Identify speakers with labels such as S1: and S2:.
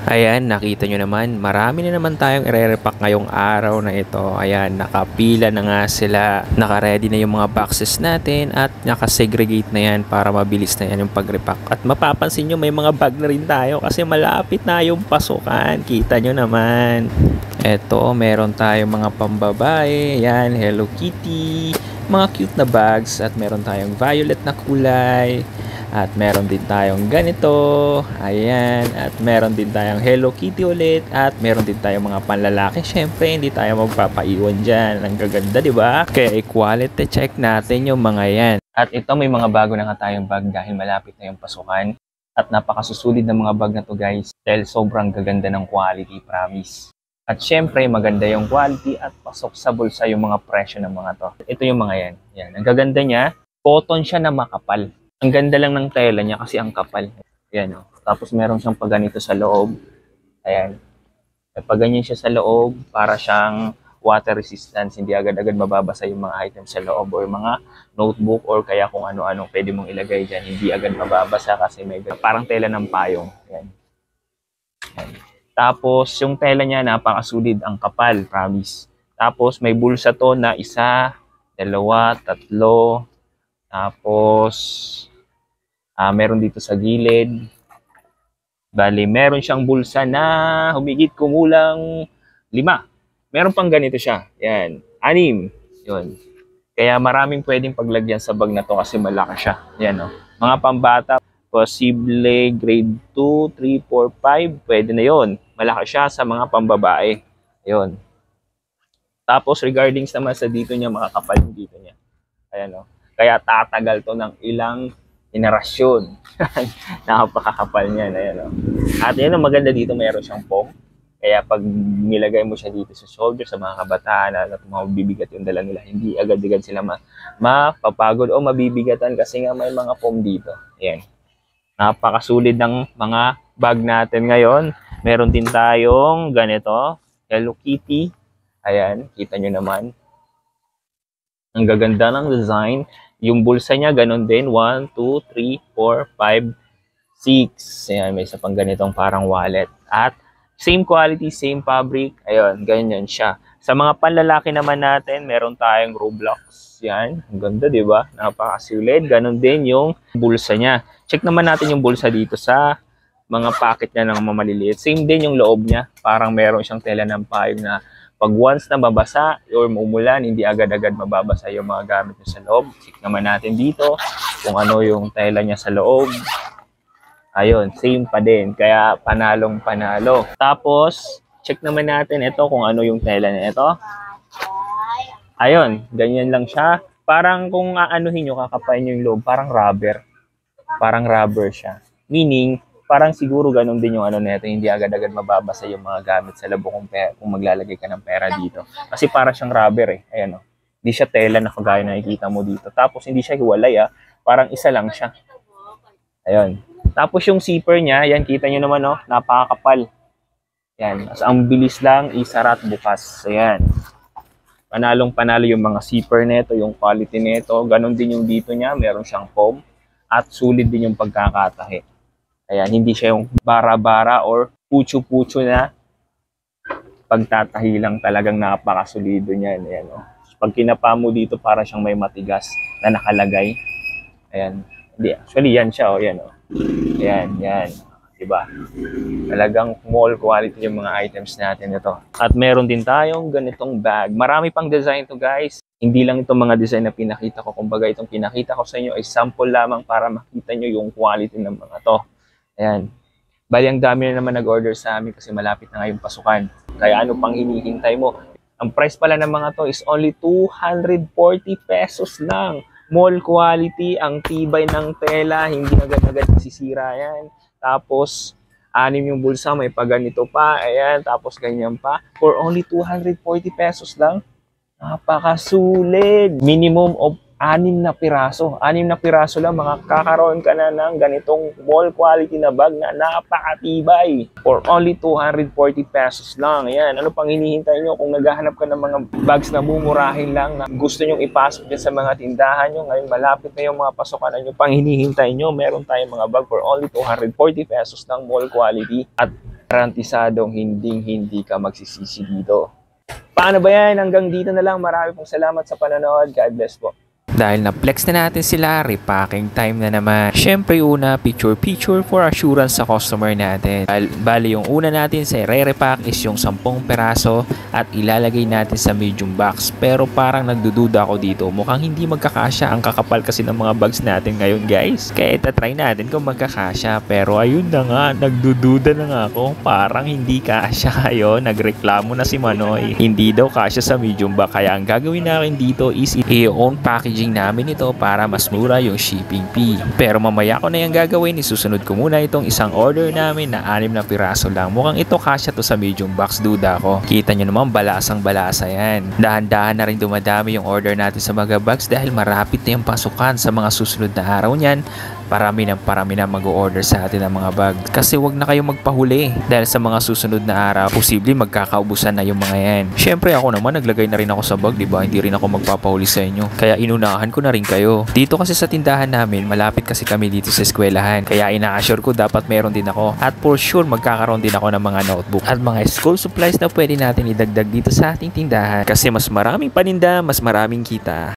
S1: Ayan, nakita nyo naman, marami na naman tayong ire-repack ngayong araw na ito. Ayan, nakapila na nga sila, naka-ready na yung mga boxes natin at naka-segregate na yan para mabilis na yan yung pag-repack. At mapapansin nyo, may mga bag na rin tayo kasi malapit na yung pasukan. Kita nyo naman. Eto, meron tayong mga pambabae. Ayan, Hello Kitty, mga cute na bags at meron tayong violet na kulay. At meron din tayong ganito, ayan, at meron din tayong Hello Kitty ulit, at meron din tayong mga panlalaki. Syempre, hindi tayo magpapaiwan dyan. Ang gaganda, di ba? Kaya i-quality check natin yung mga yan. At ito, may mga bago na nga tayong bag dahil malapit na yung pasukan. At napakasusulit ng mga bag na to, guys, dahil sobrang gaganda ng quality, promise. At syempre, maganda yung quality at pasok sa bulsa yung mga presyo ng mga to. Ito yung mga yan. Yan. Ang gaganda niya, cotton siya na makapal. Ang ganda lang ng tela niya kasi ang kapal. Ayan, oh. Tapos meron siyang paganito sa loob. Ayan. Pag ganyan siya sa loob, para siyang water resistance. Hindi agad-agad mababasa yung mga items sa loob or mga notebook or kaya kung ano-ano pwede mong ilagay dyan. Hindi agad mababasa kasi may parang tela ng payong. Ayan. Ayan. Tapos yung tela niya napakasulid, ang kapal, promise. Tapos may bulsa to na isa, dalawa, tatlo. Tapos, meron dito sa gilid. Bali, meron siyang bulsa na humigit kumulang 5. Meron pang ganito siya. Yan, 6. Yun. Kaya maraming pwedeng paglagyan sa bag na to kasi malaki siya. Yan, oh. Mga pambata, posible grade 2, 3, 4, 5. Pwede na yon. Malaki siya sa mga pambabae. Yun. Tapos, regarding naman sa dito niya, mga kapal dito niya. Ayan, oh. Kaya tatagal to ng ilang henerasyon. Napakakapal niyan. Ayan, oh. At yan ang maganda dito, mayroon siyang foam. Kaya pag nilagay mo siya dito sa shoulder, sa mga kabataan at mga mabibigat yung dala nila, hindi agad-agad sila mapapagod o mabibigatan kasi nga may mga foam dito. Ayan. Napakasulid ng mga bag natin ngayon. Meron din tayong ganito, Hello Kitty. Ayan, kita nyo naman. Ang gaganda ng design. Yung bulsa niya, ganun din. 1, 2, 3, 4, 5, 6. Ayan, may isa pang ganitong parang wallet. At same quality, same fabric. Ayun, ganyan siya. Sa mga panlalaki naman natin, meron tayong Roblox. Yan, ang ganda, di ba? Napakasulid. Ganun din yung bulsa niya. Check naman natin yung bulsa dito sa mga pocket niya ng mamaliliit. Same din yung loob niya. Parang meron siyang tela ng payong na pag once na mabasa or umulan, hindi agad-agad mababasa yung mga gamit niya sa loob. Check naman natin dito kung ano yung tela niya sa loob. Ayun, same pa din. Kaya panalong panalo. Tapos, check naman natin ito kung ano yung tela niya ito. Ayun, ganyan lang siya. Parang kung aanuhin nyo, kakapain nyo yung loob, parang rubber. Parang rubber siya. Meaning, parang siguro ganun din yung ano nito, hindi agad-agad mababasa yung mga gamit sa labo kung maglalagay ka ng pera dito. Kasi para siyang rubber eh. Ayan o. Hindi siya tela na kagaya na nakikita mo dito. Tapos hindi siya hiwalay ah. Parang isa lang siya. Ayun. Tapos yung zipper niya, yan kita nyo naman oh, napakakapal. Yan. As ang bilis lang, isara at bukas. Ayan. Panalong panalo yung mga zipper nito, yung quality nito. Ganon din yung dito niya, meron siyang foam. At sulit din yung pagkakatahi. Ayan, hindi siya yung bara-bara or pucho-pucho na pagtatahi lang, talagang napakasulido niyan. Ayan, oh. Pag kinapa mo dito, para siyang may matigas na nakalagay. Ayan. Hindi, actually, yan siya. Oh. Ayan, oh. Ayan, yan. Diba? Talagang mall quality yung mga items natin ito. At meron din tayong ganitong bag. Marami pang design to guys. Hindi lang itong mga design na pinakita ko. Kumbaga itong pinakita ko sa inyo ay sample lamang para makita nyo yung quality ng mga to. Ayan. Bali, ang dami na naman nag-order sa amin kasi malapit na ngayong pasukan. Kaya ano pang hinihintay mo? Ang price pala ng mga to is only 240 pesos lang. Mall quality, ang tibay ng tela, hindi agad-agad masisira yan. Tapos, 6 yung bulsa, may paganito pa. Ayan, tapos ganyan pa. For only 240 pesos lang. Napakasulit. Minimum of 6 na piraso. 6 na piraso lang, makakakaroon ka na ng ganitong mall quality na bag na napakatibay. For only 240 pesos lang. Ayan, ano pang hinihintay nyo kung naghahanap ka ng mga bags na mumurahin lang na gusto nyong ipasok dyan sa mga tindahan nyo. Ngayon malapit na yung mga pasokan, ano pang hinihintay nyo? Meron tayong mga bag for only 240 pesos ng mall quality. At Garantisadong hindi ka magsisisi dito. Paano ba yan? Hanggang dito na lang. Marami pong salamat sa panonood. God bless po. Dahil na-flex na natin sila, repacking time na naman. Siyempre una, picture for assurance sa customer natin. Bali yung una natin sa re-repack is yung 10 peraso at ilalagay natin sa medium box. Pero parang nagdududa ako dito. Mukhang hindi magkakasya. Ang kakapal kasi ng mga bags natin ngayon guys. Kaya itatry natin kung magkakasya. Pero ayun na nga, nagdududa na nga ako. Parang hindi kasya kayo. Nagreklamo na si Manoy. Hindi daw kasya sa medium box. Kaya ang gagawin natin dito is i-own packaging namin ito para mas mura yung shipping fee. Pero mamaya ko na yung gagawin, isusunod ko muna itong isang order namin na 6 na piraso lang. Mukhang ito kasya to sa medium box, duda ko. Kita nyo naman, balasang balasa yan. Dahan-dahan na rin dumadami yung order natin sa mga bags dahil marapit na yung pasukan sa mga susunod na araw niyan. Parami na mag-o-order sa atin ng mga bag. Kasi wag na kayong magpahuli dahil sa mga susunod na araw, posible magkakaubusan na yung mga yan. Syempre ako naman naglagay na rin ako sa bag, di ba? Hindi rin ako magpapahuli sa inyo. Kaya inunahan ko na rin kayo. Dito kasi sa tindahan namin, malapit kasi kami dito sa eskwelahan. Kaya ina-assure ko dapat meron din ako. At for sure magkakaroon din ako ng mga notebook at mga school supplies na pwede natin idagdag dito sa ating tindahan. Kasi mas maraming paninda, mas maraming kita.